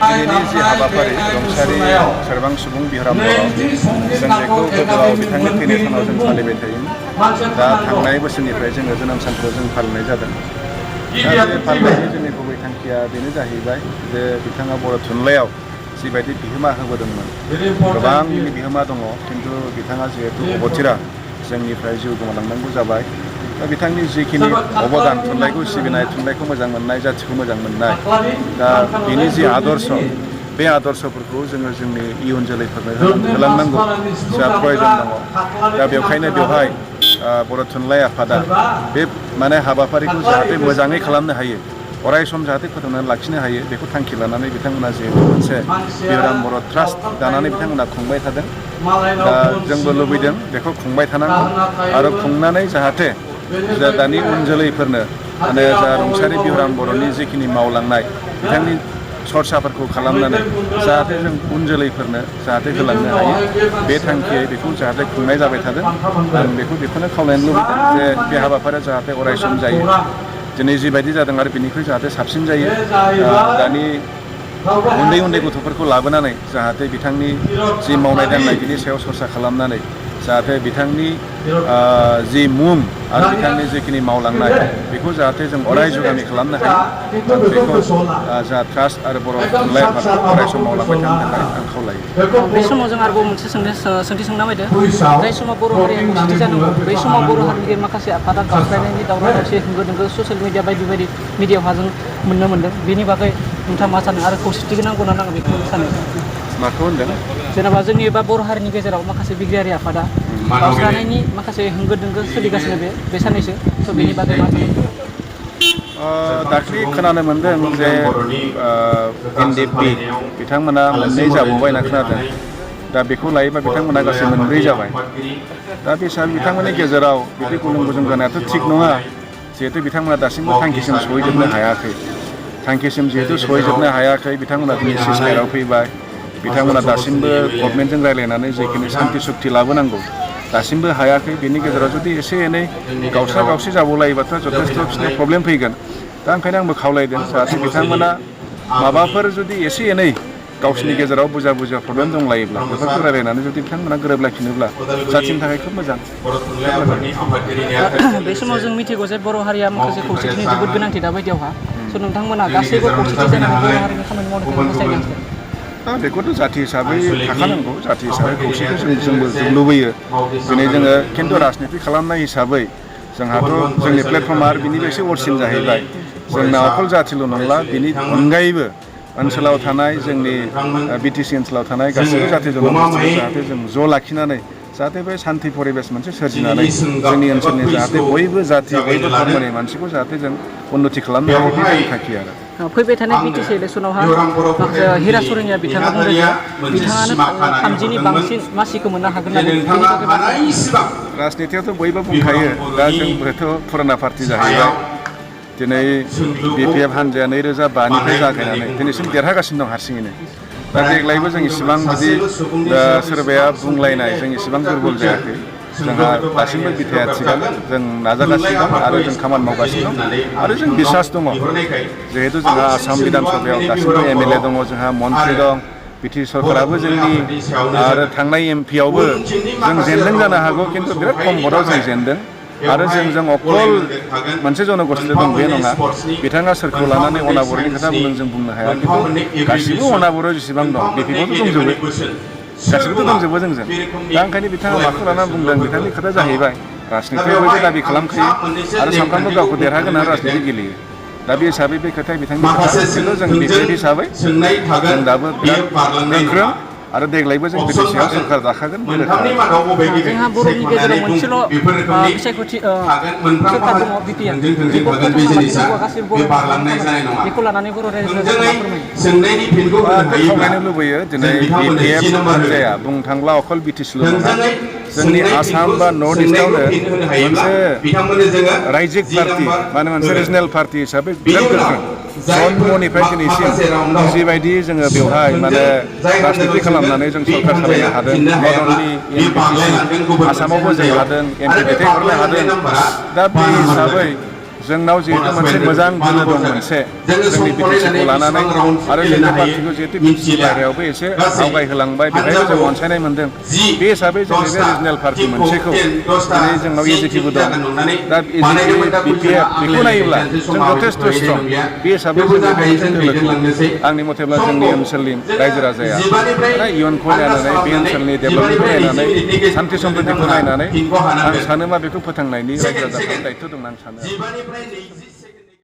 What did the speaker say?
दिनैनि जि हाबाफारि रुंसारि सोरबां सुबुं बिहराम बर' जों बेखौ गोदोआव बिथांनि थैनाय सानाव जों फालिबाय थायोमोन। दा थांनाय बोसोरनिफ्राय जोङो जोनोम सानखौ जों फालिनाय जादों। दा बे फालिनायनि जोंनि गुबै थांखिया बेनो जाहैबाय जे बिथाङा बर' थुनलाइयाव जिबायदि बिहोमा होबोदोंमोन गोबां बिहोमा दङ, खिन्थु बिथाङा जिहेतु अबथिरा जोंनिफ्राय जिउ गोमालांनांगौ जाबाय। दा बिथांनि जिखिनि अबदान थुनलाइखौ सिबिनाय, थुनलाइखौ मोजां मोननाय, जाथिखौ मोजां मोननाय, दा बेनि जि आदर्श बे आदर्शफोरखौ जोङो जोंनि इयुन जोलैफोरनो होलांनांगौ जोंहा प्रयजन दङ। दा बेवहायनो बेवहाय बर' थुनलाइ आफादा बे माने हाबाफारिखौ जाहाथे मोजाङै खालामनो हायो, अराय सम जाहाथे फोथांनानै लाखिनो हायो, बेखौ थांखि लानानै बिथांमोना जिहेतु मोनसे बिहराम बर' ट्रास्ट दानानै बिथांमोना खुंबाय थादों। दा जोंबो लुबैदों बेखौ खुंबाय थानांगौ आरो खुंनानै जाहाथे दानि उन जोलैफोरनो माने जा रुंसारि बिहराम बर'नि जिखिनि मावलांनाय बिथांनि सरसाफोरखौ खालामनानै जाहाथे जों उन जोलैफोरनो जाहाथे होलांनो हायो, बे थांखियै बेखौ जाहाथे खुंनाय जाबाय थादों। आं बेखौनो खावलायनो लुबैदों जे बे हाबाफारिया जाहाथे अराय सम जायो। दिनै जिबायदि जादों आरो बेनिख्रुइ जाहाथे साबसिन जायो। दानि उन्दै उन्दै गथ'फोरखौ लाबोनानै जाहाथे बिथांनि जि मावनाय दांनाय बिनि सायाव सरसा खालामनानै जाहाथे बिथांनि जि मुं आरो बिथांनि जिखिनि मावलांनाय बेखौ जाहाथे जों अराय जुगामि खालामनो हायो, आं बेखौ जा ट्रास्ट आरो बर' थुनलाइ आफादखौ अराय सम मावलांबाय थानो थाखाय आं खावलायो। बे समाव जों आरोबाव मोनसे सोंथि सोंना फैदों। जाय समाव बर' हारिया खौसेथि जानांगौ, बै समाव बर' हारिनि माखासे आफादा गावस्रायनायनि दावराव दावसि होंगो दोंगो ससियेल मिडिया बायदि बायदि मिडियायावहा जों नुनो मोन्दों। बेनि बागै नोंथाङा मा सानो आरो खौसेथिखौ नांगौ ना नाङा बेखौ सानो? माखौ होनदों? जेनेबा जोंनि बा बर' हारिनि गेजेराव माखासे बिगियानारि आफादा गावस्रानायनि माखासे होंगो दोंगो सोलिगासिनो बे साननैसो, स' बेनि बागै मा सानो? दाख्लै खोनानो मोन्दों जे NDP बिथांमोना मोननै जाबावबाय होनना खोनादों। दा बेखौ लायोबा बिथांमोना गासै मोनब्रै जाबाय। दा बे हिसाबै बिथांमोननि गेजेराव बिदि गुलुं गुजुं जानायाथ' थिग नङा, जिहेतु बिथांमोना दासिमबो थांखिसिम सहैजोबनो हायाखै। थांखिसिम जिहेतु सहैजोबनो हायाखै, बिथांमोना दिनै सिजलायाव फैबाय। बिथांमोना दासिमबो गभर्नमेन्टजों रायज्लायनानै जिखिनि सान्थि सुक्ति लाबोनांगौ दासिमबो हायाखै। बेनि गेजेराव जुदि एसे एनै गावस्रा गावस्रि जाबावलायोबाथ' जथेस्थ' बिसोरनि प्रब्लेम फैगोन। दा ओंखायनो आंबो खावलायदों जाहाथे बिथांमोना माबाफोर जुदि एसे एनै गावसिनि गेजेराव बुरजा प्रब्लेम दंलायोब्ला बेफोरखौ रायलायनानै जुदि बिथांमोना गोरोबलायफिनोब्ला जाथिनि थाखाय खोब मोजां। बे समाव जों मिथिगौ जे बर' हारिया माखासे खौसेथिनि जोबोद गोनांथि दा बायदियावहा, स' नोंथांमोना गासैबो खौसेथि जानानै बर' हारिनि खामानि मावनो थाखाय हास्थायदों। बेखौथ' जाथि हिसाबै थाखानांगौ, जाथि हिसाबै खौसेथि जोंबो लुबैयो। दिनै जोङो खिन्थु राजनिति खालामनाय हिसाबै जोंहाथ' जोंनि प्लेटफर्मआ आरो बिनिबो एसे अरसिन जाहैबाय। जोंना अकल जाथिल' नंला, बिनि अनगायैबो ओनसोलाव थानाय जोंनि BTC ओनसोलाव थानाय गासैबो जाथि जन'गोष्ठीखौ जाहाथे जों ज' लाखिनानै जाहाथे बे सान्थि परिबेस मोनसे सोरजिनानै जोंनि ओनसोलनि जाहाथे बयबो जाथि बयबो धर्मनि मानसिखौ जाहाथे जों उन्नति खालामनो हायो, बे जोंनि थांखि आरो। फैबाय थानाय BTC इलेक्सनावहा माखासे हिरा सरैनिया बिथाङा बुंदों जे बिथाङानो 30नि बांसिन मासिखौ मोननो हागोन होननानै। राजनितियावथ' बयबो बुंखायो, दा जोंबोथ' फुराना पार्टि जाहैबाय। दिनै BPF हान्जाया 2005निफ्राय जागायनानै दिनैसिम देरहागासिनो दं हारसिङैनो। दा देग्लायबो जों इसिबां बिदि सोरबाया बुंलायनाय जों इसिबां दुरबल जायाखै। जोंहा दासिमबो बिथाया थिगानो, जों नाजागासिनो दं आरो जों खामानि मावगासिनो दं आरो जों बिसास दङ। जिहेतु जोंहा आसाम बिधान सभायाव दासिमबो MLA दङ, जोंहा मन्त्रि दं, BTC सरकाराबो जोंनि आरो थांनाय MP आवबो जों जेनदों जानो हागौ, खिन्थु बिराद खम भटआव जों जेनदों। आरो जों अकल मोनसे जन'गोष्ठील' दं बे नङा। बिथाङा सोरखौ लानानै अनाबर'नि खोथा बुंदों जों बुंनो हाया, खिन्थु गासिबो अनाबर'आव जेसेबां दं BPP-आवथ' दंजोबो, गासिबोथ' दंजोबो जोंजों। दा ओंखायनो बिथाङा माखौ लानानै बुंदों बिथांनि खोथा जाहैबाय। राजनितियाव बयबो दाबि खालामखायो आरो सानफ्रामबो गावखौ देरहागोन होननानै राजनिति गेलेयो। दा बे हिसाबै बे खोथाया बिथांनि खोथा, खिन्थु जों BPF हिसाबै जों दाबो बिराद गोख्रों आरो देग्लायबो जों BTC-आव सरकार दाखागोन बे रोखा। जोंहा बर'नि गेजेराव मोनसेल' बिसायख'थि सरकार दङ BPF, बेखौ फोथांना लाखिनांगौआ गासैबो बर' मानसिनि खामानि। बेखौ लानानै बर' रायजोआ मा फोरमायो? खावलायनो लुबैयो दिनै BPF हान्जाया बुंनो थांब्ला अकल BTC-ल' नङा, जोंनि आसाम बा नर्थ इस्टआवनो मोनसे रायजिक पार्टि माने मोनसे रिजनेल पार्टि हिसाबै बिराद गोख्रों। जन्मनिफ्राय दिनैसिम जिबायदि जोङो बेवहाय माने राजनिति खालामनानै जों सरकार सालायनो हादों, नट अनलि इन BTC, आसामावबो जों हादों, MP दैथायहरनो हादों। दा बे हिसाबै जोंनाव जिहेतु मोनसे मोजां बोलो दं मोनसे जोंनि बिटिसिखौ लानानै आरो लेबर पार्टिखौ जिहेतु बिटिसि बाहेरायावबो एसे आवगायहोलांबाय बेहायबो जों अनसायनाय मोनदों बे हिसाबै जोंनि बे रिजनेल पार्टि मोनसेखौ दिनै जोंनाव एजिटिबो दं दा एजिटि बिपिएफ बेखौ नायोब्ला जों जथेस्थ' स्ट्रं बे हिसाबै जों बे मोनसे दोलोखौ आंनि मथेब्ला जोंनि ओनसोलनि रायजो राजाया दा इयुनखौ नायनानै बे ओनसोलनि डेभेलपमेन्टखौ नायनानै सान्थि समृद्धिखौ नायनानै आं सानो मा बेखौ फोथांनायनि रायजो राजाफोरनि दायित्व दं होनना आं सानो